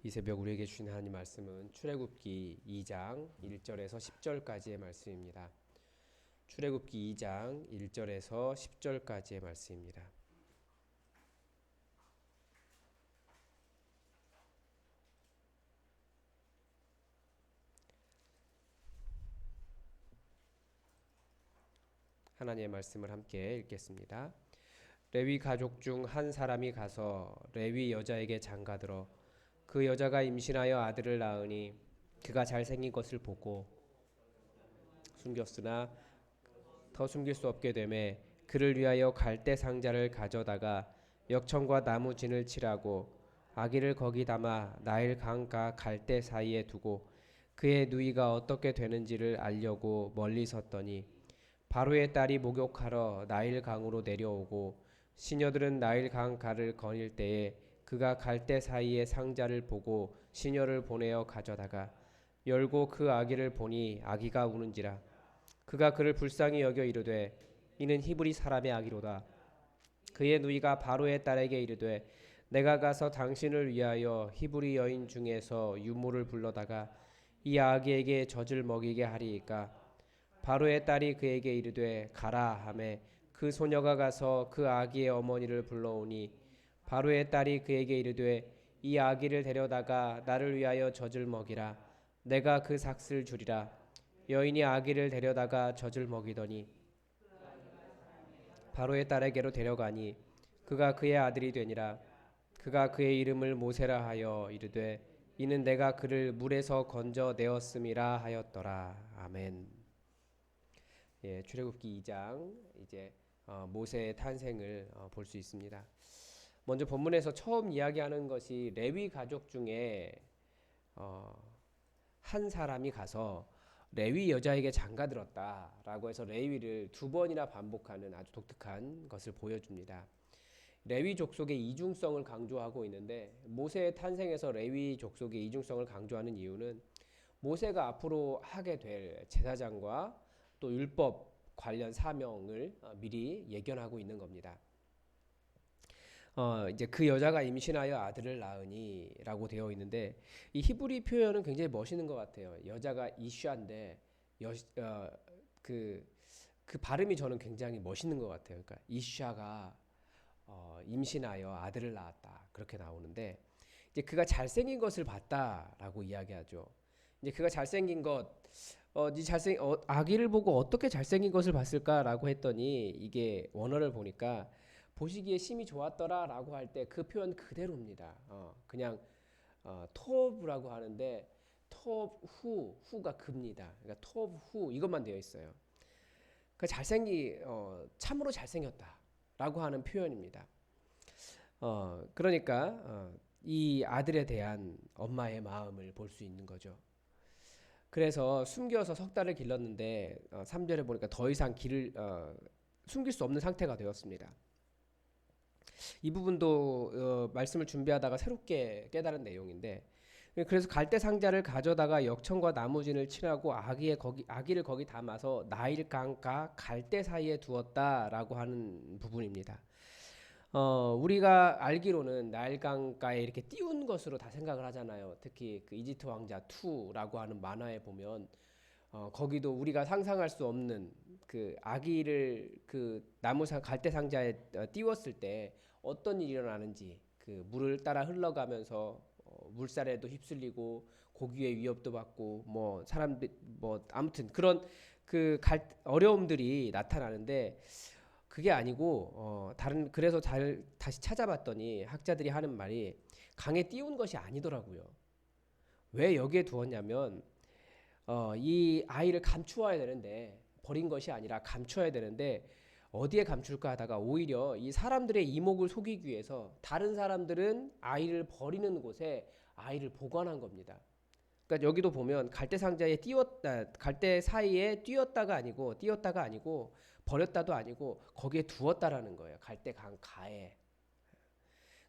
이 새벽 우리에게 주신 하나님 말씀은 출애굽기 2장 1절에서 10절까지의 말씀입니다. 출애굽기 2장 1절에서 10절까지의 말씀입니다. 하나님의 말씀을 함께 읽겠습니다. 레위 가족 중 한 사람이 가서 레위 여자에게 장가들어 그 여자가 임신하여 아들을 낳으니 그가 잘생긴 것을 보고 숨겼으나 더 숨길 수 없게 되매 그를 위하여 갈대 상자를 가져다가 역청과 나무 진을 칠하고 아기를 거기 담아 나일 강과 갈대 사이에 두고 그의 누이가 어떻게 되는지를 알려고 멀리 섰더니 바로의 딸이 목욕하러 나일 강으로 내려오고 시녀들은 나일 강 가를 거닐 때에 그가 갈대 사이에 상자를 보고 시녀를 보내어 가져다가 열고 그 아기를 보니 아기가 우는지라 그가 그를 불쌍히 여겨 이르되 이는 히브리 사람의 아기로다. 그의 누이가 바로의 딸에게 이르되 내가 가서 당신을 위하여 히브리 여인 중에서 유모를 불러다가 이 아기에게 젖을 먹이게 하리이까. 바로의 딸이 그에게 이르되 가라 하매 그 소녀가 가서 그 아기의 어머니를 불러오니 바로의 딸이 그에게 이르되 이 아기를 데려다가 나를 위하여 젖을 먹이라. 내가 그 삭슬 주리라. 여인이 아기를 데려다가 젖을 먹이더니 바로의 딸에게로 데려가니 그가 그의 아들이 되니라. 그가 그의 이름을 모세라 하여 이르되 이는 내가 그를 물에서 건져 내었음이라 하였더라. 아멘. 예, 출애굽기 2장 이제 모세의 탄생을 볼 수 있습니다. 먼저 본문에서 처음 이야기하는 것이 레위 가족 중에 한 사람이 가서 레위 여자에게 장가들었다라고 해서 레위를 두 번이나 반복하는 아주 독특한 것을 보여줍니다. 레위 족속의 이중성을 강조하고 있는데 모세의 탄생에서 레위 족속의 이중성을 강조하는 이유는 모세가 앞으로 하게 될 제사장과 또 율법 관련 사명을 미리 예견하고 있는 겁니다. 이제 그 여자가 임신하여 아들을 낳으니라고 되어 있는데 이 히브리 표현은 굉장히 멋있는 것 같아요. 여자가 이슈아인데 그 발음이 저는 굉장히 멋있는 것 같아요. 그러니까 이슈아가 임신하여 아들을 낳았다 그렇게 나오는데 이제 그가 잘생긴 것을 봤다라고 이야기하죠. 이제 그가 잘생긴 것, 아기를 보고 어떻게 잘생긴 것을 봤을까라고 했더니 이게 원어를 보니까 보시기에 심히 좋았더라라고 할 때 그 표현 그대로입니다. 그냥 토브라고 하는데 토브 후가 급니다. 그러니까 토브 후 이것만 되어 있어요. 그 참으로 잘생겼다라고 하는 표현입니다. 그러니까 이 아들에 대한 엄마의 마음을 볼 수 있는 거죠. 그래서 숨겨서 석 달을 길렀는데 3절에 보니까 더 이상 숨길 수 없는 상태가 되었습니다. 이 부분도 말씀을 준비하다가 새롭게 깨달은 내용인데 그래서 갈대 상자를 가져다가 역청과 나무진을 칠하고 아기를 거기 담아서 나일 강과 갈대 사이에 두었다라고 하는 부분입니다. 우리가 알기로는 나일 강가에 이렇게 띄운 것으로 다 생각을 하잖아요. 특히 그 이집트 왕자 2라고 하는 만화에 보면 거기도 우리가 상상할 수 없는 그 아기를 그 갈대 상자에 띄웠을 때 어떤 일이 일어나는지 그 물을 따라 흘러가면서 물살에도 휩쓸리고 고기의 위협도 받고 뭐 사람들 뭐 아무튼 그런 어려움들이 나타나는데 그게 아니고 그래서 다시 찾아봤더니 학자들이 하는 말이 강에 띄운 것이 아니더라고요. 왜 여기에 두었냐면 이 아이를 감추어야 되는데 버린 것이 아니라 감춰야 되는데 어디에 감출까 하다가 오히려 이 사람들의 이목을 속이기 위해서 다른 사람들은 아이를 버리는 곳에 아이를 보관한 겁니다. 그러니까 여기도 보면 갈대 사이에 띄었다가 아니고 버렸다도 아니고 거기에 두었다라는 거예요. 갈대 강가에.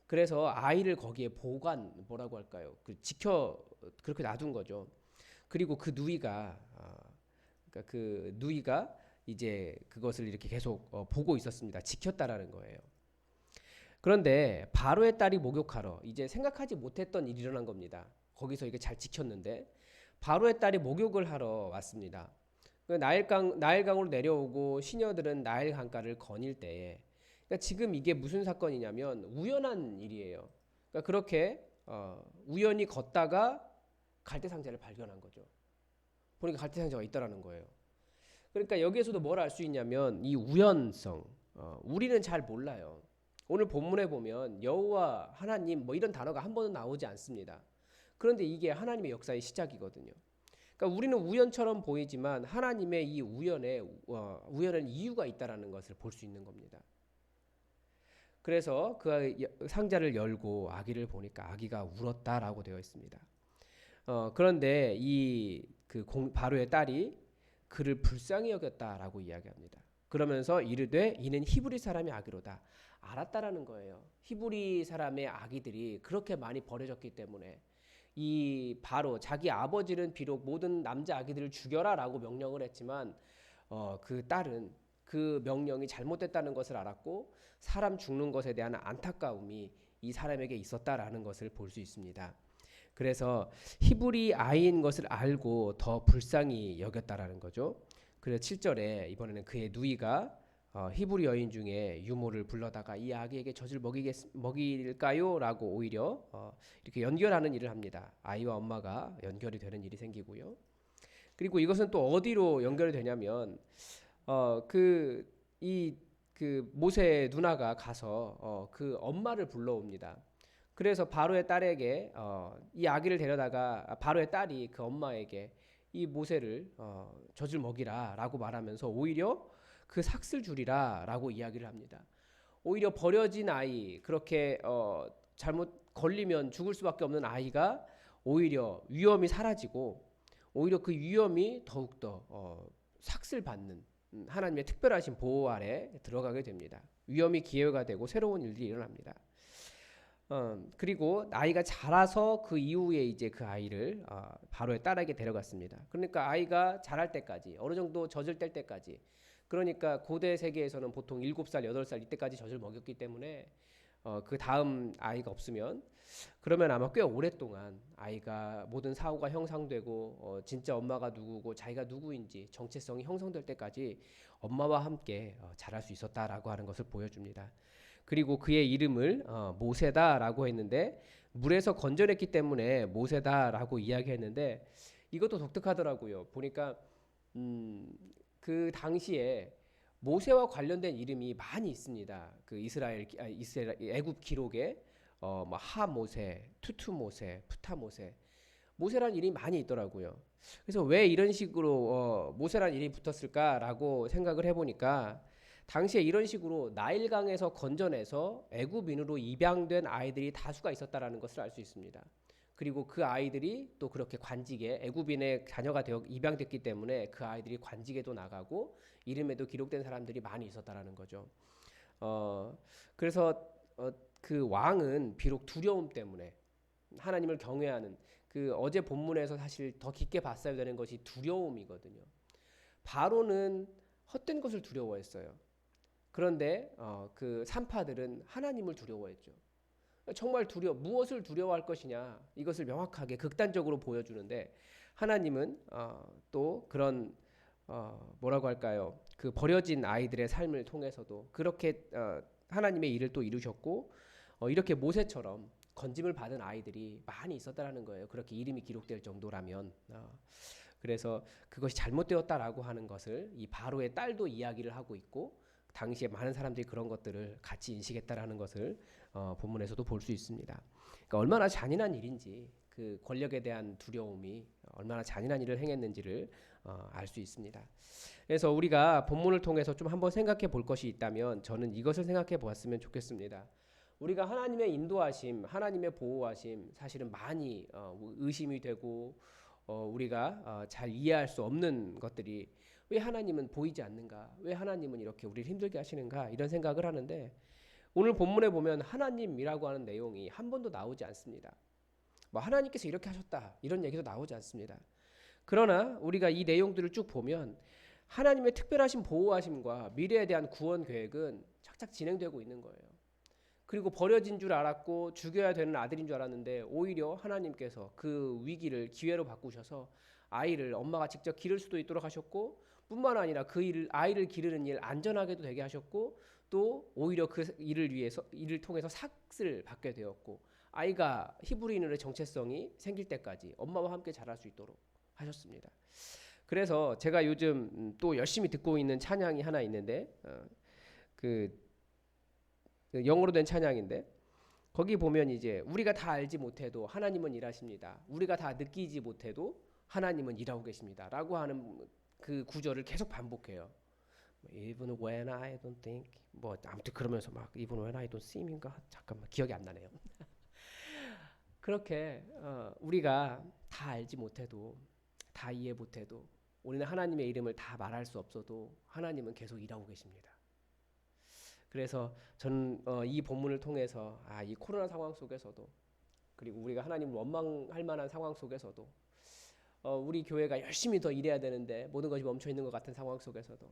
그래서 아이를 거기에 뭐라고 할까요? 그렇게 놔둔 거죠. 그리고 그러니까 그 누이가 이제 그것을 이렇게 계속 보고 있었습니다. 지켰다라는 거예요. 그런데 바로의 딸이 목욕하러 이제 생각하지 못했던 일이 일어난 겁니다. 거기서 이게 잘 지켰는데 바로의 딸이 목욕을 하러 왔습니다. 그 나일강으로 내려오고 시녀들은 나일 강가를 거닐 때에 그러니까 지금 이게 무슨 사건이냐면 우연한 일이에요. 그러니까 그렇게 우연히 걷다가 갈대상자를 발견한 거죠. 보니까 갈대상자가 있다라는 거예요. 그러니까 여기에서도 뭘 알 수 있냐면 이 우연성. 우리는 잘 몰라요. 오늘 본문에 보면 여호와 하나님 뭐 이런 단어가 한 번은 나오지 않습니다. 그런데 이게 하나님의 역사의 시작이거든요. 그러니까 우리는 우연처럼 보이지만 하나님의 이 우연은 이유가 있다라는 것을 볼 수 있는 겁니다. 그래서 그 상자를 열고 아기를 보니까 아기가 울었다라고 되어 있습니다. 그런데 바로의 딸이 그를 불쌍히 여겼다라고 이야기합니다. 그러면서 이르되 이는 히브리 사람의 아기로다. 알았다라는 거예요. 히브리 사람의 아기들이 그렇게 많이 버려졌기 때문에 이 바로 자기 아버지는 비록 모든 남자 아기들을 죽여라라고 명령을 했지만 그 딸은 그 명령이 잘못됐다는 것을 알았고 사람 죽는 것에 대한 안타까움이 이 사람에게 있었다라는 것을 볼 수 있습니다. 그래서 히브리 아이인 것을 알고 더 불쌍히 여겼다라는 거죠. 그래서 7절에 이번에는 그의 누이가 히브리 여인 중에 유모를 불러다가 이 아기에게 젖을 먹일까요? 라고 오히려 이렇게 연결하는 일을 합니다. 아이와 엄마가 연결이 되는 일이 생기고요. 그리고 이것은 또 어디로 연결이 되냐면 그 모세의 누나가 가서 그 엄마를 불러옵니다. 그래서 바로의 딸에게 이 아기를 데려다가 바로의 딸이 그 엄마에게 이 모세를 젖을 먹이라라고 말하면서 오히려 그 삭슬 주리라라고 이야기를 합니다. 오히려 버려진 아이 그렇게 잘못 걸리면 죽을 수밖에 없는 아이가 오히려 위험이 사라지고 오히려 그 위험이 더욱더 삭슬 받는 하나님의 특별하신 보호 아래 들어가게 됩니다. 위험이 기회가 되고 새로운 일들이 일어납니다. 그리고 아이가 자라서 그 이후에 이제 그 아이를 바로의 딸에게 데려갔습니다. 그러니까 아이가 자랄 때까지 어느 정도 젖을 뗄 때까지 그러니까 고대 세계에서는 보통 7살, 8살 이때까지 젖을 먹였기 때문에 그 다음 아이가 없으면 그러면 아마 꽤 오랫동안 아이가 모든 사고가 형성되고 진짜 엄마가 누구고 자기가 누구인지 정체성이 형성될 때까지 엄마와 함께 자랄 수 있었다라고 하는 것을 보여줍니다. 그리고 그의 이름을 모세다라고 했는데 물에서 건져냈기 때문에 모세다라고 이야기했는데 이것도 독특하더라고요. 보니까 그 당시에 모세와 관련된 이름이 많이 있습니다. 그 이스라엘 애굽 기록에 뭐 하모세, 투투모세, 푸타모세, 모세라는 이름이 많이 있더라고요. 그래서 왜 이런 식으로 모세라는 이름이 붙었을까라고 생각을 해보니까 당시에 이런 식으로 나일강에서 건져내서 애굽인으로 입양된 아이들이 다수가 있었다라는 것을 알 수 있습니다. 그리고 그 아이들이 또 그렇게 관직에 애굽인의 자녀가 되어 입양됐기 때문에 그 아이들이 관직에도 나가고 이름에도 기록된 사람들이 많이 있었다라는 거죠. 그래서 그 왕은 비록 두려움 때문에 하나님을 경외하는 그 어제 본문에서 사실 더 깊게 봤어야 되는 것이 두려움이거든요. 바로는 헛된 것을 두려워했어요. 그런데 그 산파들은 하나님을 두려워했죠. 정말 무엇을 두려워할 것이냐 이것을 명확하게 극단적으로 보여주는데 하나님은 또 그런 뭐라고 할까요? 그 버려진 아이들의 삶을 통해서도 그렇게 하나님의 일을 또 이루셨고 이렇게 모세처럼 건짐을 받은 아이들이 많이 있었다라는 거예요. 그렇게 이름이 기록될 정도라면 그래서 그것이 잘못되었다라고 하는 것을 이 바로의 딸도 이야기를 하고 있고 당시에 많은 사람들이 그런 것들을 같이 인식했다라는 것을 본문에서도 볼 수 있습니다. 그러니까 얼마나 잔인한 일인지 그 권력에 대한 두려움이 얼마나 잔인한 일을 행했는지를 알 수 있습니다. 그래서 우리가 본문을 통해서 좀 한번 생각해 볼 것이 있다면 저는 이것을 생각해 보았으면 좋겠습니다. 우리가 하나님의 인도하심, 하나님의 보호하심 사실은 많이 의심이 되고 우리가 잘 이해할 수 없는 것들이 왜 하나님은 보이지 않는가? 왜 하나님은 이렇게 우리를 힘들게 하시는가? 이런 생각을 하는데 오늘 본문에 보면 하나님이라고 하는 내용이 한 번도 나오지 않습니다. 뭐 하나님께서 이렇게 하셨다 이런 얘기도 나오지 않습니다. 그러나 우리가 이 내용들을 쭉 보면 하나님의 특별하신 보호하심과 미래에 대한 구원 계획은 착착 진행되고 있는 거예요. 그리고 버려진 줄 알았고 죽여야 되는 아들인 줄 알았는데 오히려 하나님께서 그 위기를 기회로 바꾸셔서 아이를 엄마가 직접 기를 수도 있도록 하셨고, 뿐만 아니라 그 아이를 기르는 일 안전하게도 되게 하셨고, 또 오히려 그 일을 통해서 삭을 받게 되었고, 아이가 히브리인의 정체성이 생길 때까지 엄마와 함께 자랄 수 있도록 하셨습니다. 그래서 제가 요즘 또 열심히 듣고 있는 찬양이 하나 있는데, 그 영어로 된 찬양인데, 거기 보면 이제 우리가 다 알지 못해도 하나님은 일하십니다. 우리가 다 느끼지 못해도 하나님은 일하고 계십니다라고 하는 그 구절을 계속 반복해요. Even when I don't think, 뭐 아무튼 그러면서 막 Even when I don't seem인가, 잠깐만 기억이 안 나네요. 그렇게 우리가 다 알지 못해도, 다 이해 못해도, 우리는 하나님의 이름을 다 말할 수 없어도 하나님은 계속 일하고 계십니다. 그래서 저는 이 본문을 통해서 이 코로나 상황 속에서도, 그리고 우리가 하나님을 원망할 만한 상황 속에서도, 우리 교회가 열심히 더 일해야 되는데 모든 것이 멈춰 있는 것 같은 상황 속에서도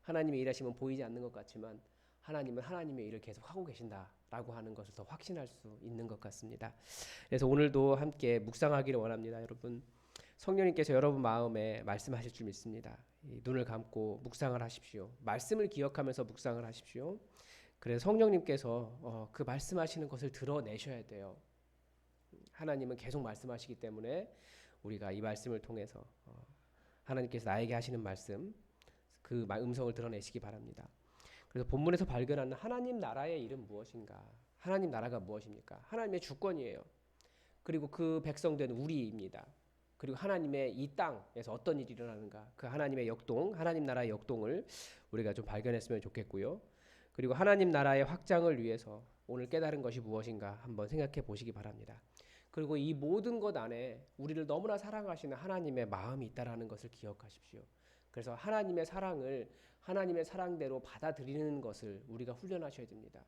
하나님의 일하심은 보이지 않는 것 같지만 하나님은 하나님의 일을 계속 하고 계신다라고 하는 것을 더 확신할 수 있는 것 같습니다. 그래서 오늘도 함께 묵상하기를 원합니다. 여러분, 성령님께서 여러분 마음에 말씀하실 줄 믿습니다. 눈을 감고 묵상을 하십시오. 말씀을 기억하면서 묵상을 하십시오. 그래서 성령님께서 그 말씀하시는 것을 드러내셔야 돼요. 하나님은 계속 말씀하시기 때문에 우리가 이 말씀을 통해서 하나님께서 나에게 하시는 말씀, 그 음성을 드러내시기 바랍니다. 그래서 본문에서 발견하는 하나님 나라의 일은 무엇인가? 하나님 나라가 무엇입니까? 하나님의 주권이에요. 그리고 그 백성된 우리입니다. 그리고 하나님의 이 땅에서 어떤 일이 일어나는가? 그 하나님의 역동, 하나님 나라의 역동을 우리가 좀 발견했으면 좋겠고요. 그리고 하나님 나라의 확장을 위해서 오늘 깨달은 것이 무엇인가 한번 생각해 보시기 바랍니다. 그리고 이 모든 것 안에 우리를 너무나 사랑하시는 하나님의 마음이 있다라는 것을 기억하십시오. 그래서 하나님의 사랑을 하나님의 사랑대로 받아들이는 것을 우리가 훈련하셔야 됩니다.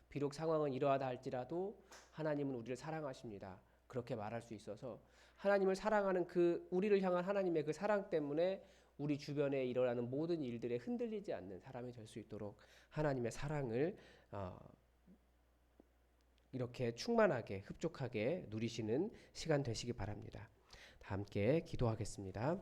비록 상황은 이러하다 할지라도 하나님은 우리를 사랑하십니다. 그렇게 말할 수 있어서 하나님을 사랑하는 그 우리를 향한 하나님의 그 사랑 때문에 우리 주변에 일어나는 모든 일들에 흔들리지 않는 사람이 될 수 있도록 하나님의 사랑을 이렇게 충만하게 흡족하게 누리시는 시간 되시기 바랍니다. 다 함께 기도하겠습니다.